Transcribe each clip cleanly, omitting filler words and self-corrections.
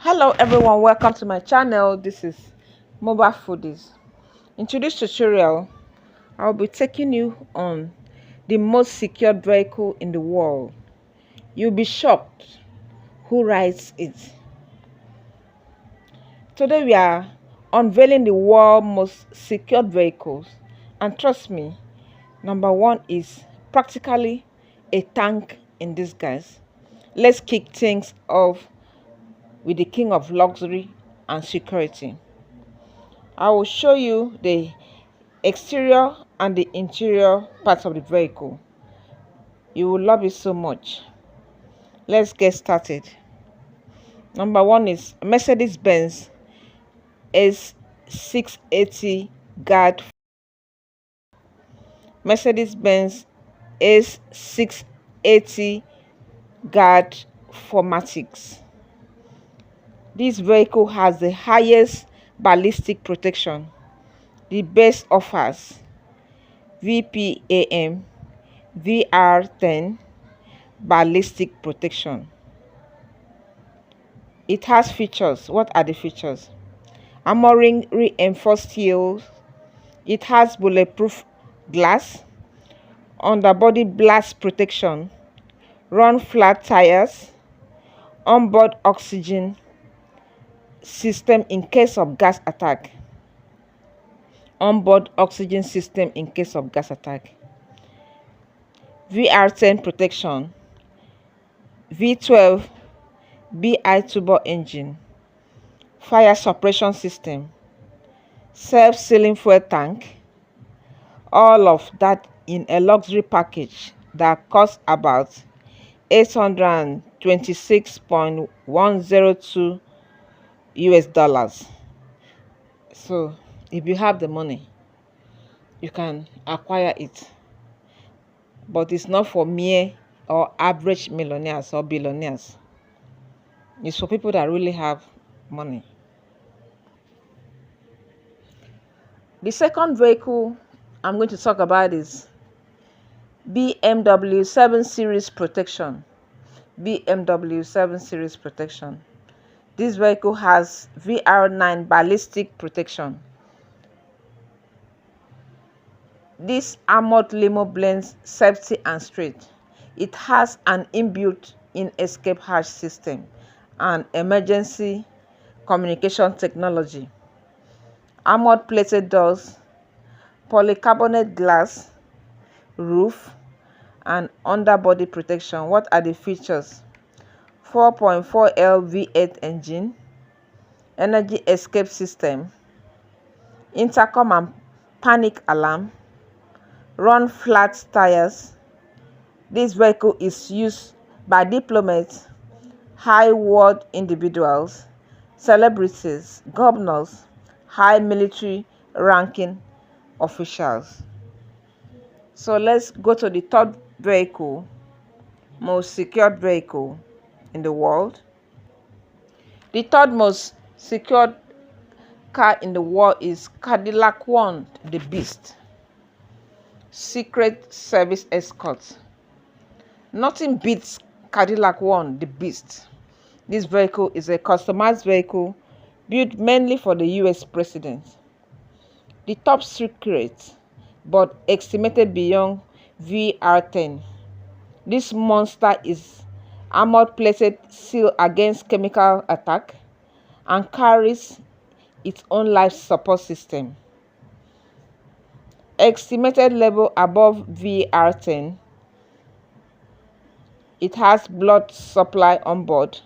Hello everyone, welcome to my channel. This is Mobile Foodies. In today's tutorial, I'll be taking you on the most secured vehicle in the world. You'll be shocked who rides it. Today we are unveiling the world's most secured vehicles, and trust me, number one is practically a tank in disguise. Let's kick things off with the king of luxury and security. I will show you the exterior and the interior parts of the vehicle. You will love it so much. Let's get started. Number one is Mercedes-Benz S60 guard. Mercedes-Benz S680 guard 4MATIC. This vehicle has the highest ballistic protection. The best offers VPAM VR10 ballistic protection. It has features. What are the features? Armoring reinforced steel. It has bulletproof glass, underbody blast protection, run flat tires, onboard oxygen system in case of gas attack. Onboard oxygen system in case of gas attack. VR10 protection. V12 BI turbo engine. Fire suppression system. Self-sealing fuel tank. All of that in a luxury package that costs about $826.102 US. So if you have the money, you can acquire it, but it's not for mere or average millionaires or billionaires. It's for people that really have money. The second vehicle I'm going to talk about is BMW 7 Series protection. BMW 7 Series protection. This vehicle has VR9 ballistic protection. This armored limo blends safety and strength. It has an inbuilt-in escape hatch system and emergency communication technology. Armored plated doors, polycarbonate glass, roof, and underbody protection. What are the features? 4.4L V8 engine, energy escape system, intercom and panic alarm, run flat tires. This vehicle is used by diplomats, high-world individuals, celebrities, governors, high military ranking officials. So let's go to the third vehicle, most secured vehicle in the world. The third most secured car in the world is Cadillac One, the Beast. Secret Service Escort. Nothing beats Cadillac One, the Beast. This vehicle is a customized vehicle built mainly for the US president. The top secret, but estimated beyond VR10. This monster is armored plated, sealed against chemical attack, and carries its own life support system. Estimated level above VR10. It has blood supply on board,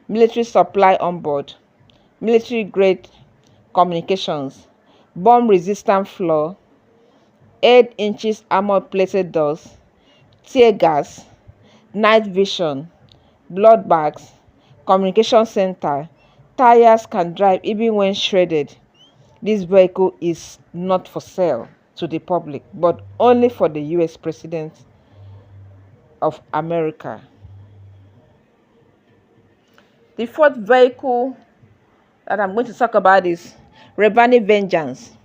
military supply on board, military grade communications, bomb resistant floor, 8 inches armored plated doors, tear gas, night vision, blood bags, communication center. Tires can drive even when shredded. This vehicle is not for sale to the public, but only for the US President of America. The fourth vehicle that I'm going to talk about is Rebani Vengeance.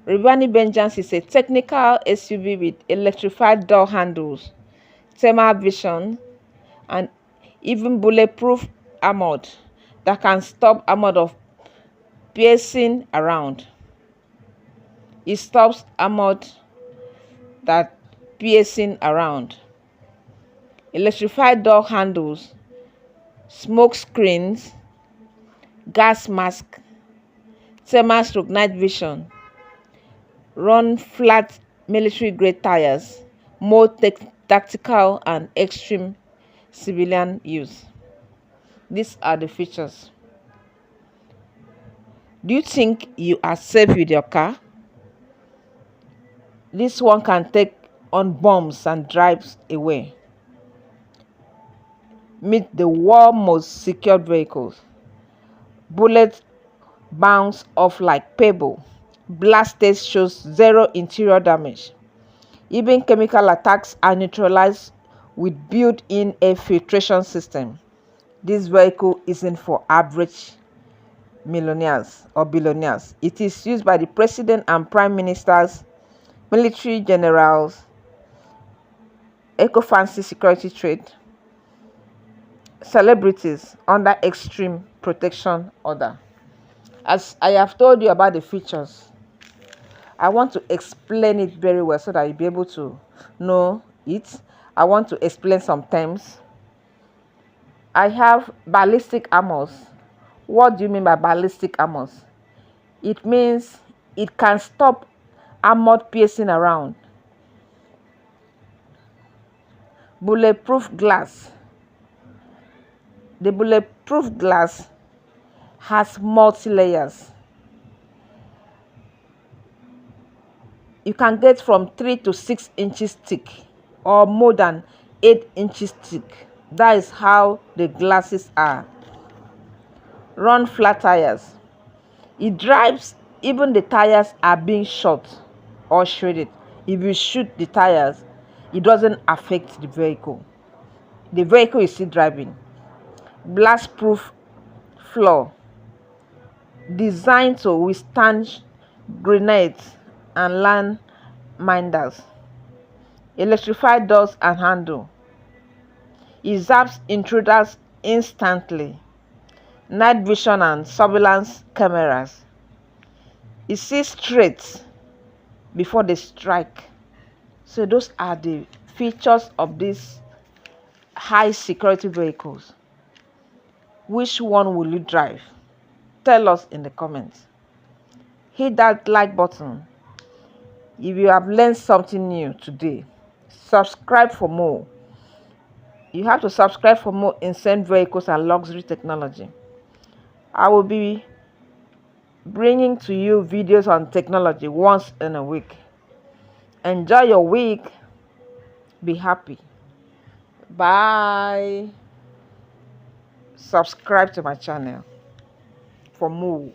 Rebani Vengeance is a technical SUV with electrified door handles, thermal vision, and even bulletproof armored that can stop a mode of piercing around. It stops a mode that piercing around. Electrified door handles, smoke screens, gas mask, thermal/night vision, run flat military grade tires, more tactical and extreme civilian use. These are the features. Do you think you are safe with your car? This one can take on bombs and drive away. Meet the world's most secured vehicles. Bullets bounce off like pebble. Blast test shows zero interior damage. Even chemical attacks are neutralized with built-in air filtration system. This vehicle isn't for average millionaires or billionaires. It is used by the president and prime ministers, military generals, eco-fancy security trade, celebrities under extreme protection order. As I have told you about the features, I want to explain it very well so that you'll be able to know it. I want to explain some terms. I have ballistic armors. What do you mean by ballistic armors? It means it can stop armored piercing around. Bulletproof glass. The bulletproof glass has multi-layers. You can get from 3 to 6 inches thick or more than 8 inches thick. That is how the glasses are. Run flat tires. It drives even the tires are being shot or shredded. If you shoot the tires, it doesn't affect the vehicle. The vehicle is still driving. Blast-proof floor. Designed to withstand grenades and land miners. Electrified doors and handle. It zaps intruders instantly. Night vision and surveillance cameras. It sees threats before they strike. So those are the features of these high security vehicles. Which one will you drive? Tell us in the comments. Hit that like button if you have learned something new today. Subscribe for more. You have to subscribe for more insane vehicles and luxury technology. I will be bringing to you videos on technology once in a week. Enjoy your week. Be happy. Bye. Subscribe to my channel for more.